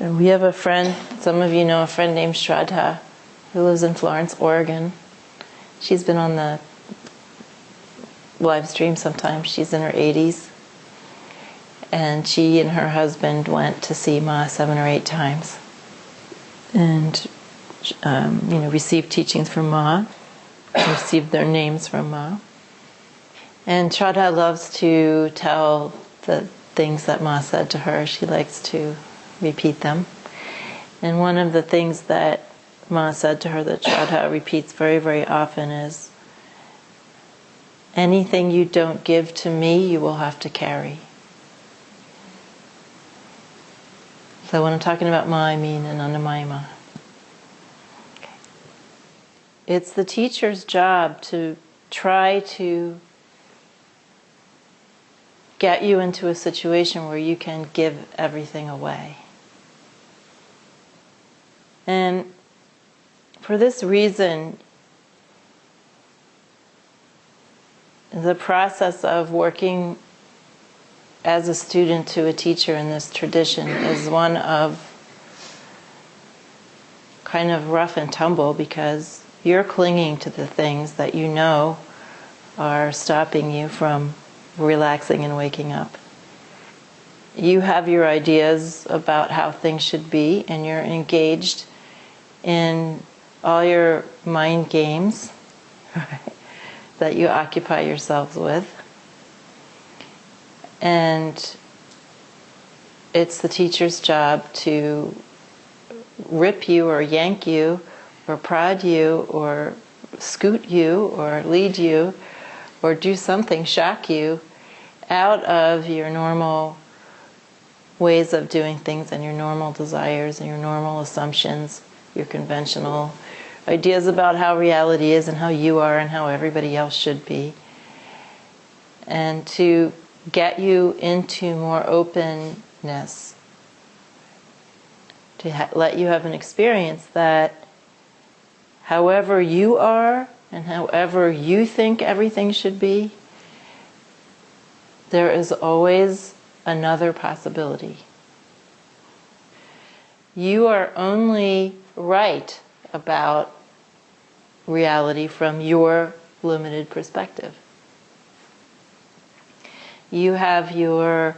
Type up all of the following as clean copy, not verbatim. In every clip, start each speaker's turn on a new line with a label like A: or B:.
A: We have a friend, some of you know a friend named Shraddha, who lives in Florence, Oregon. She's been on the live stream sometimes. She's in her 80s. And she and her husband went to see Ma 7 or 8 times. And, received teachings from Ma, received their names from Ma. And Shraddha loves to tell the things that Ma said to her. She likes to repeat them. And one of the things that Ma said to her that Shraddha repeats very, very often is, anything you don't give to me, you will have to carry. So when I'm talking about Ma, I mean Anandamayi Ma. Okay. It's the teacher's job to try to get you into a situation where you can give everything away. And for this reason, the process of working as a student to a teacher in this tradition is one of kind of rough and tumble, because you're clinging to the things that you know are stopping you from relaxing and waking up. You have your ideas about how things should be, and you're engaged in all your mind games, right, that you occupy yourselves with. And it's the teacher's job to rip you or yank you or prod you or scoot you or lead you or do something, shock you out of your normal ways of doing things and your normal desires and your normal assumptions, your conventional ideas about how reality is and how you are and how everybody else should be, and to get you into more openness, to let you have an experience that however you are and however you think everything should be, there is always another possibility. You are only right about reality from your limited perspective. You have your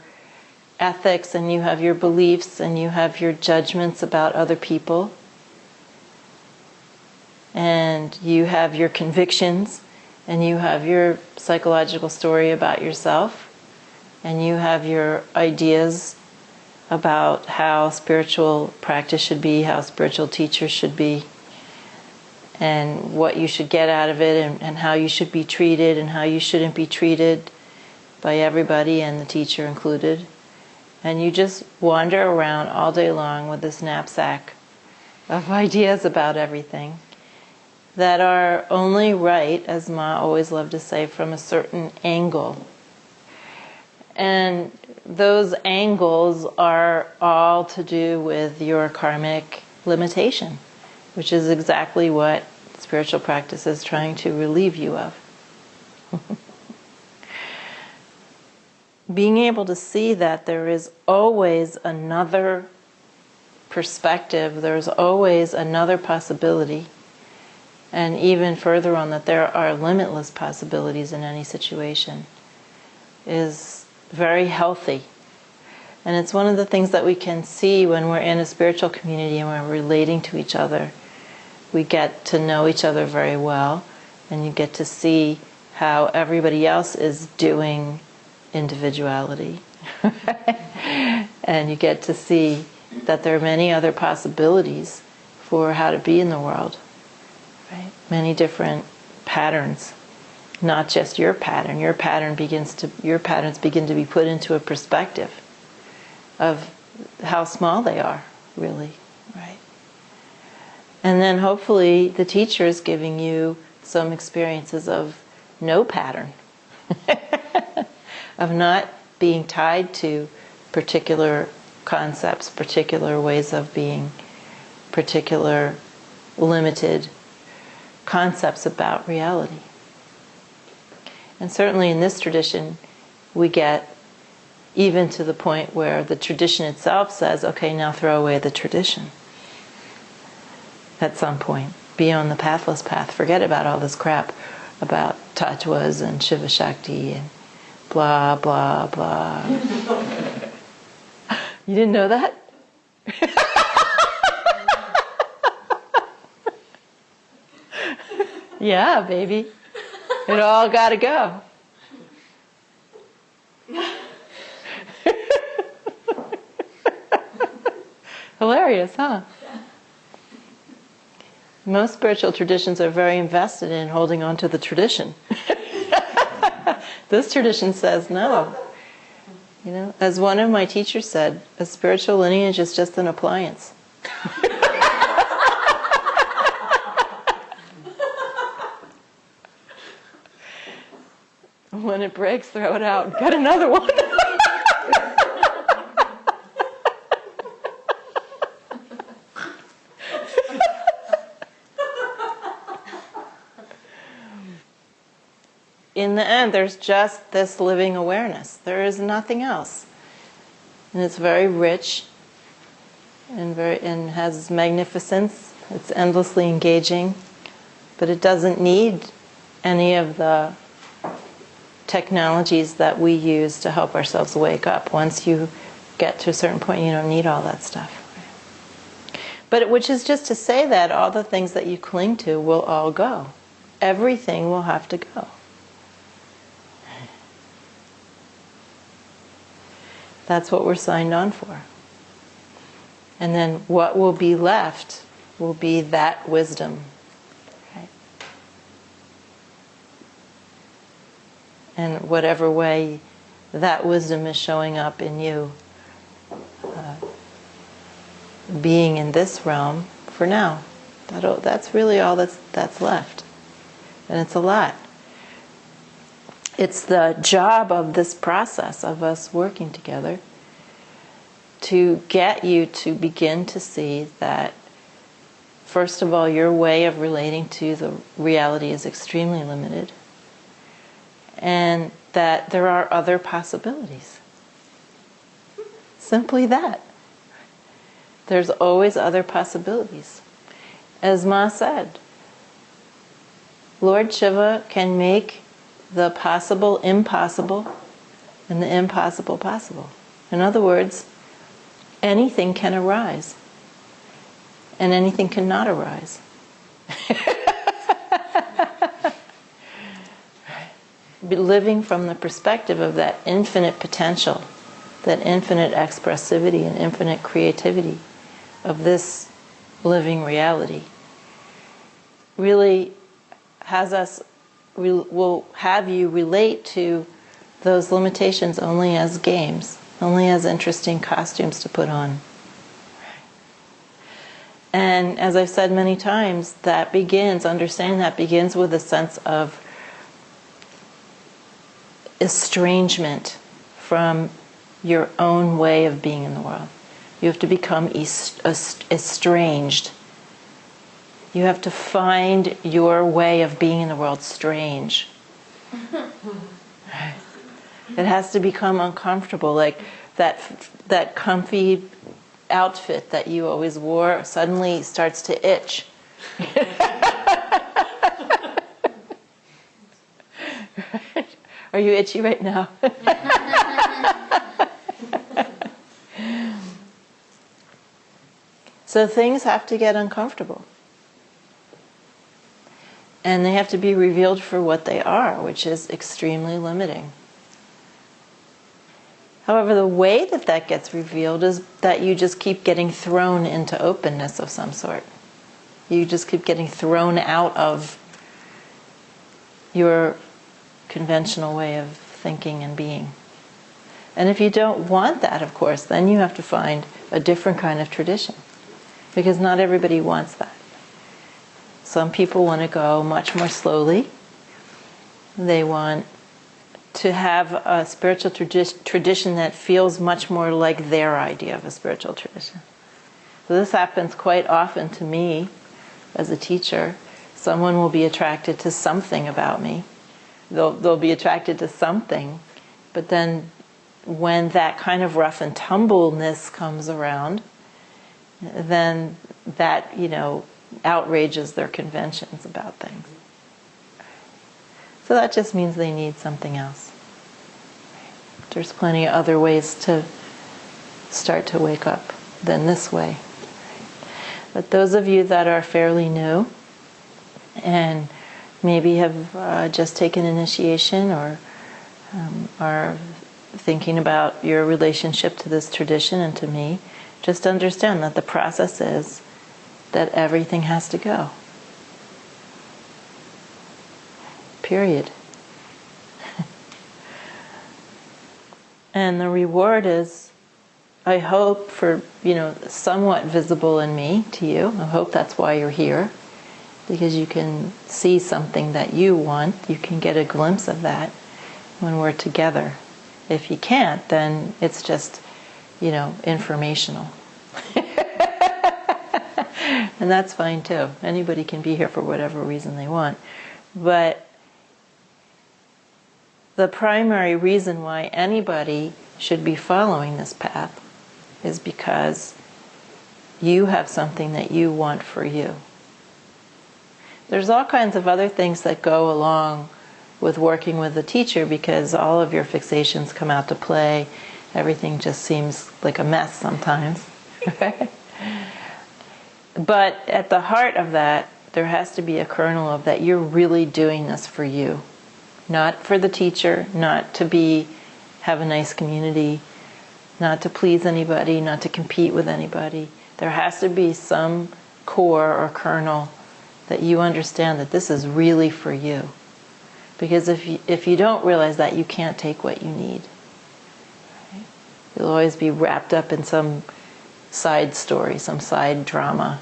A: ethics and you have your beliefs and you have your judgments about other people, and you have your convictions and you have your psychological story about yourself, and you have your ideas about how spiritual practice should be, how spiritual teachers should be, and what you should get out of it, and how you should be treated and how you shouldn't be treated by everybody, and the teacher included. And you just wander around all day long with this knapsack of ideas about everything that are only right, as Ma always loved to say, from a certain angle. And those angles are all to do with your karmic limitation, which is exactly what spiritual practice is trying to relieve you of. Being able to see that there is always another perspective, there's always another possibility, and even further on, that there are limitless possibilities in any situation, is very healthy. And it's one of the things that we can see when we're in a spiritual community and we're relating to each other. We get to know each other very well, and you get to see how everybody else is doing individuality. And you get to see that there are many other possibilities for how to be in the world. Right? Many different patterns. Not just your pattern. Your patterns begin to be put into a perspective of how small they are, really, right? And then hopefully the teacher is giving you some experiences of no pattern, of not being tied to particular concepts, particular ways of being, particular limited concepts about reality. And certainly in this tradition, we get even to the point where the tradition itself says, okay, now throw away the tradition. At some point, be on the pathless path. Forget about all this crap about tattvas and Shiva Shakti and blah, blah, blah. You didn't know that? Yeah, baby. It all gotta go. Hilarious, huh? Most spiritual traditions are very invested in holding on to the tradition. This tradition says no. You know, as one of my teachers said, a spiritual lineage is just an appliance. When it breaks, throw it out and get another one. In the end, there's just this living awareness. There is nothing else. And it's very rich and has magnificence. It's endlessly engaging. But it doesn't need any of the technologies that we use to help ourselves wake up. Once you get to a certain point, you don't need all that stuff. But which is just to say that all the things that you cling to will all go. Everything will have to go. That's what we're signed on for. And then what will be left will be that wisdom. Right? And whatever way that wisdom is showing up in you, being in this realm for now. That's really all that's left. And it's a lot. It's the job of this process of us working together to get you to begin to see that, first of all, your way of relating to the reality is extremely limited, and that there are other possibilities. Simply that. There's always other possibilities. As Ma said, Lord Shiva can make the possible impossible and the impossible possible. In other words, anything can arise and anything cannot arise. Living from the perspective of that infinite potential, that infinite expressivity and infinite creativity of this living reality really will have you relate to those limitations only as games, only as interesting costumes to put on. And as I've said many times, understanding that begins with a sense of estrangement from your own way of being in the world. You have to become estranged. You have to find your way of being in the world strange. It has to become uncomfortable, like that comfy outfit that you always wore suddenly starts to itch. Are you itchy right now? So things have to get uncomfortable. And they have to be revealed for what they are, which is extremely limiting. However, the way that gets revealed is that you just keep getting thrown into openness of some sort. You just keep getting thrown out of your conventional way of thinking and being. And if you don't want that, of course, then you have to find a different kind of tradition. Because not everybody wants that. Some people want to go much more slowly. They want to have a spiritual tradition that feels much more like their idea of a spiritual tradition. So this happens quite often to me as a teacher. Someone will be attracted to something about me. They'll be attracted to something, but then when that kind of rough and tumbleness comes around, then that, outrages their conventions about things. So that just means they need something else. There's plenty of other ways to start to wake up than this way. But those of you that are fairly new and maybe have just taken initiation or are thinking about your relationship to this tradition and to me, just understand that the process is that everything has to go. Period. And the reward is, I hope, for, somewhat visible in me to you. I hope that's why you're here, because you can see something that you want. You can get a glimpse of that when we're together. If you can't, then it's just, informational. And that's fine too. Anybody can be here for whatever reason they want. But the primary reason why anybody should be following this path is because you have something that you want for you. There's all kinds of other things that go along with working with the teacher, because all of your fixations come out to play. Everything just seems like a mess sometimes. But at the heart of that, there has to be a kernel of that you're really doing this for you. Not for the teacher, not to have a nice community, not to please anybody, not to compete with anybody. There has to be some core or kernel that you understand that this is really for you. Because if you don't realize that, you can't take what you need. Right? You'll always be wrapped up in some side story, some side drama.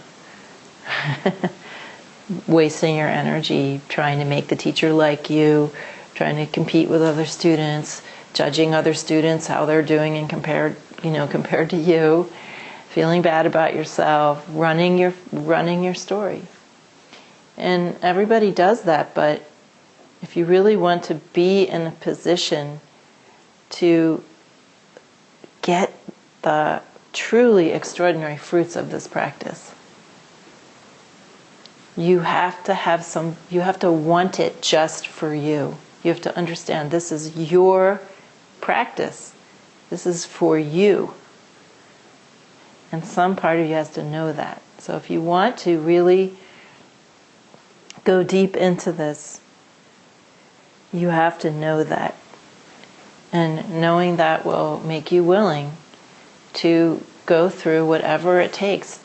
A: Wasting your energy trying to make the teacher like you, trying to compete with other students, judging other students, how they're doing and compared to you, feeling bad about yourself, running your story. And everybody does that, but if you really want to be in a position to get the truly extraordinary fruits of this practice, you have to want it just for you. You have to understand this is your practice. This is for you. And some part of you has to know that. So if you want to really go deep into this, you have to know that. And knowing that will make you willing to go through whatever it takes